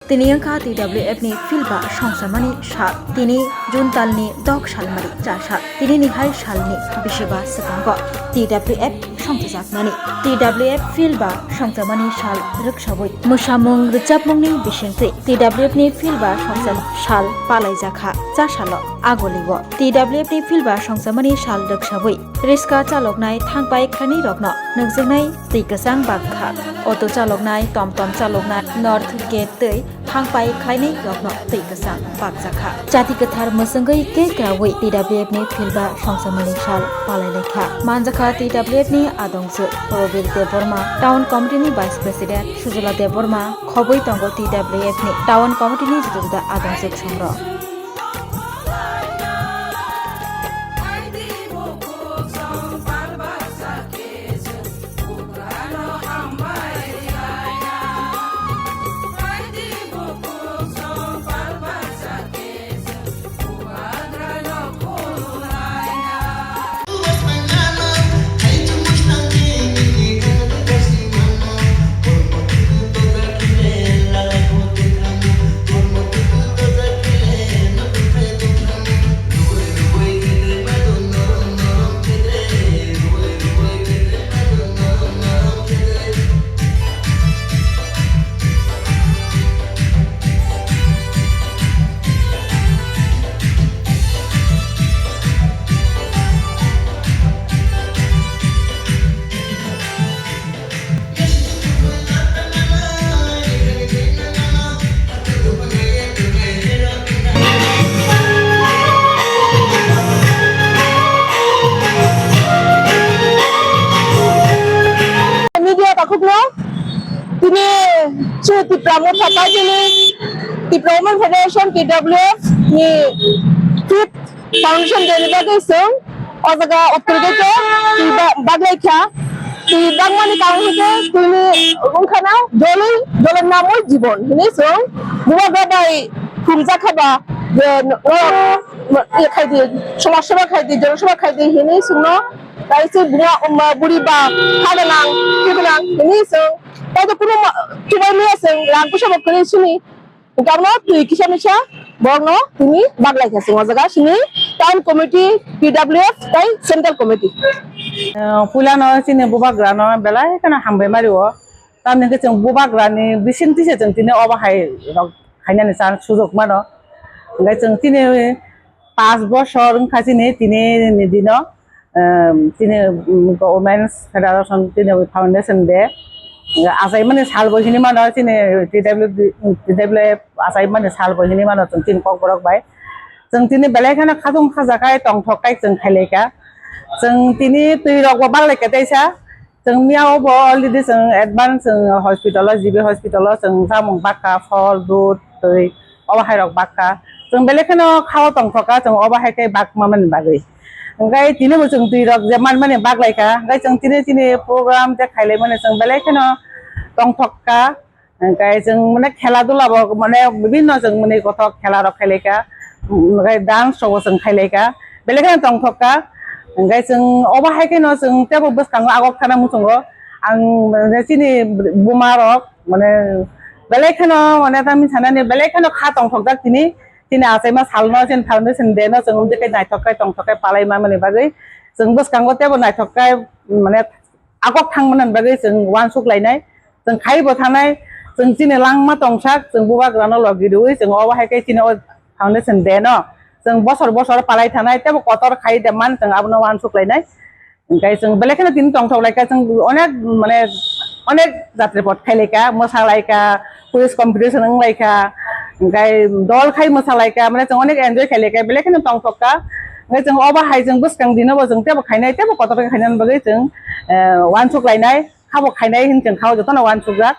তিনি angka TWF ni filba সংসামানি সাল তিনি জুনতালনি দক সালমারি চাসাল তিনি নিহাই সালনি বিশেবা সেকাঙ্গ TWF সংসাজাকনানি TWF filba সংসামানি সাল রুকসাবই মুসামুং রিজাবমুংনি বিশেংতে TWF ni filba সংসাম সাল পালাইজাখা চাসাল আগলিগ TWF ni filba সংসামানি সাল রুকসাবই রিস্কা চালকনাই থাংপাই খানি রগ্ন নংজोंनाय दैगोसां बागखा अटो चालकनाय टमटम चालकनाय नर्थ गेट दै थांपाय खायनै रग्न दैगोसां बागजाखा जाति गोथार मोसोंगै के ग्रावै TWF नि फिल्बा संसामनि साल पालायलायखा मानजाखा TWF नि आदंजो रबिर देबबर्मा टाउन कमिटिनि भाइस प्रेसिडेंट सुजला देबबर्मा खबै तंगो TWF नि टाउन कमिटिनि जुदा आदंजो संग्रह তিনি Tipramu Thapa jini Tipramu Federation TWF ni Fit Foundation dari bagai sung ozaga opturgeke baglaikha ti bangmani kaung hite tini ungkhana dolon namoi jibon hini sung buwa gabai khumja khaba খাইদি সমাজসেবা খাইদি জনসেবা খাইদি হিনি Suno তাইসে বুয়া বুড়ি বা খাগনাং কিগনাং হিনি song তাইতো কোনো কিবাই মিয়াসং রাংকু সব করে শুনি গামনো তুই কিসামিসা বর্ণ তিনি বাগলাই খাসি মজাগা শুনি টাউন কমিটি TWF তাই সেন্ট্রাল কমিটি পুলানো চিনি বুবাগ্রানো বেলা এখানে হামবাই মারিও তার নাকি जों বুবাগ্রানি বিসিন্তিসে जों তিনি অবাহাই খাইনানি চান সুযোগ মানো ओमफ्राय जों तिनि 5 বছর খাসিনি তিনি নিদিন তিনি ওমেন্স ফেডারেশন তিনি ফাউন্ডেশন দে আসাই মানে সাল বহিনি মানো তিনি TWF আসাই মানে সাল বহিনি মানো जों তিনি ককবরক বাই जों তিনি বেলাইখানে খাজং খাজাকাই টংঠকাই जों খাইলেকা जों তিনি তুই রক বাগলাইকা তাইসা जों मियाव अलरेडी जों एडभान्स जों हस्पिटालाव जिबि हस्पिटालाव जों जामुं बाक्का फल दुध दै अबाहाय रक बाक्का जों बेलेखनो खाव टंथका जों अबाहायकै बाग मामन बागै ओंगाय तिने जों दुइ रक जेमान माने बागलायका ओंगाय जों तिने प्रग्राम जे खाइले माने जों बेलेखनो टंथका ओंगाय जों माने खेला दुलाबो माने विभिन्न जों माने गथ खेला रक खाइलेका ओंगाय डान्स शो जों खाइलेका बेलेखनो टंथका ओंगाय जों अबाहायकैनो जों तेबो बसखाङो आगक थाना मुसंगो आं माने तिने बुमा रक माने बेलेखनो माने तामि सानानि बेलेखनो खा टंथका तिनि आसाइमा सालनो जेन फाउन्डेशन देनो जों उन्दैकै नायथकाय टंथकाय पालायमा माने बागै जों बसखाङो तेबो नायथकाय माने आगक थांमोनन बागै जों वान सुकलायनाय जों खाइबो थानाय जों तिने लांमा टंसाक जों बुबाग्रानो लगिरुइ जों अबाहायकै तिने फाउन्डेशन देनो जों बसर पालाय थानाय तेबो कतर खाइ देमान जों आबनो वान सुकलायनाय ओंखाय जों बेलेखनो तिनि टंथलायका जों अनेक माने अनेक जात्रिपद खाइलायका मोसालायका कुइज कम्पिटिशन लायका ओंखाय दल खाइ मोसालायका माने जों अनेक एन्जय खाइलायका बेलेखनो टंथका ओंखाय जों अबाहाय जों बसखां दिनोबो जों तेबो खाइनाय तेबो कतर खाइनान बागै जों वान सुकलायनाय खाबो खाइनाय हिन जों खाव जतन वान सुकजा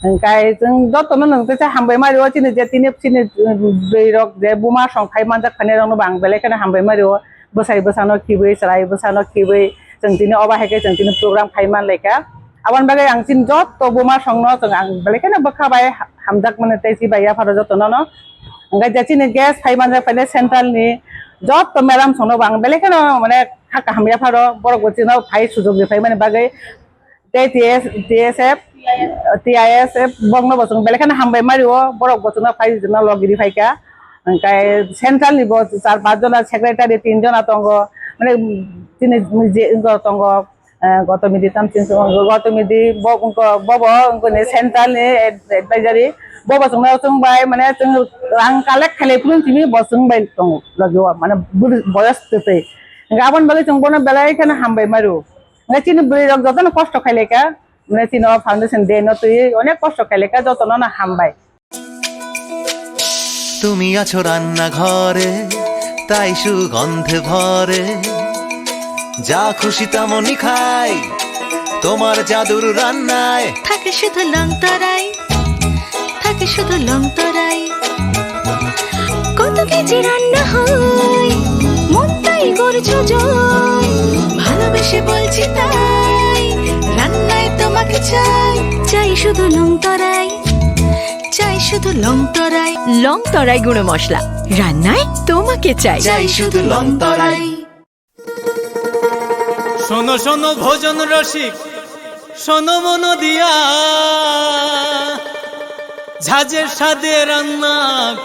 ओंखाय जों जतन नोंते हामबाय मारियो तिनि जे तिनि दैरक जे बुमा संखाय मानजा खाने रंनो बां बेलेखनो हामबाय मारियो बसाय बसानो खिबै सराय बसानो खिबै जों तिनि अबाहायकै जों तिनि programme खाइमान लायका awan bagay ang sinjot to buma songno to ang balikan na baka bay hamdak man tesi baya para jot no no ang gaji ni gas khai man pale central ni jot to meram songno bang balikan no mane khaka hamya paro bor goti no phai sujog de phai mane bagay TSF TISF bong na bosong bele kana hambay mario borok bosong na phai jona logiri phaika kai central ni bo char পাঁচ জন secretary 3 জন atongo মানে তিনি যে tongo goto midi tam tin goto midi bobo ne central ni advisory bobo song bai mane rang collect khale pun timi bosong bai tong lagwa mane boyas tete গাবন বলে চংবনা বেলায় এখানে হামবাই মারু মানে চিনি বুড়ি রক যত না কষ্ট খাইলেকা মানে চিনো ফাউন্ডেশন দে ন তুই অনেক কষ্ট খাইলেকা যত না হামবাই তুমি আছো রান্না ঘরে তাই সুগন্ধে ভরে যা খুশি তেমনই খাই তোমার জাদুর রান্নায় থাকে শুধু লং তরাই থাকে শুধু লং তরাই কত কেজি রান্না হয় মন তাই করছো জয় ভালোবেসে বলছি তাই রান্নায় তোমাকে চাই চাই শুধু লং তরাই চাই শুধু লং তরাই লং তরাই গুঁড়ো মশলা রান্নায় তোমাকে চাই চাই শুধু লং তরাই শোনো শোনো ভোজন রসিক শোনো মন দিয়া ঝাঁঝের স্বাদে রান্না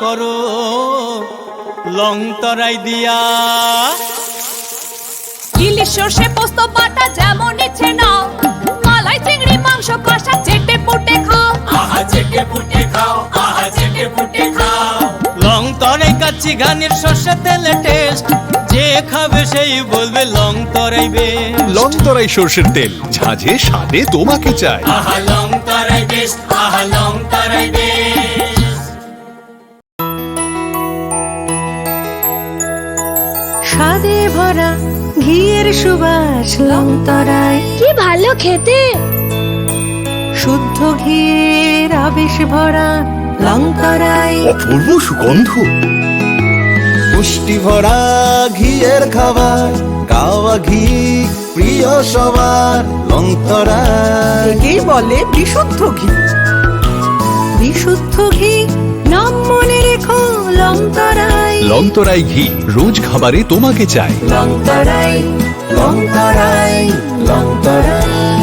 করো লং তরাই দিয়া ইলিশ সর্ষে পোস্ত বাটা যেমন ইচ্ছে নাও মালাই চিংড়ি মাংস কষা চেটে পুটে খাও আহা চেটে পুটে খাও আহা চেটে পুটে খাও লং তরাই কাচ্চি ঘানির সর্ষে তেলে টেস্ট যে খাবে সেই বলবে লং তরাই বেশ লং তরাই সর্ষের তেল ঝাঁঝে স্বাদে তোমাকে চাই আহা লং তরাই বেশ আহা লং তরাই বেশ স্বাদে ভরা ঘিয়ের সুবাস লং তরাই কি ভালো খেতে শুদ্ধ ঘিয়ের আবেশ ভরা লং তরাই অপূর্ব সুগন্ধ পুষ্টি ভরা ঘিয়ের খাবার গাওয়া ঘি প্রিয় সবার লং তরাই একেই বলে বিশুদ্ধ ঘি বিশুদ্ধ ঘি নাম মনে রেখো লং তরাই লং তরাই ঘি রোজ খাবারে তোমাকে চাই লং তরাই লং তরাই লং তরাই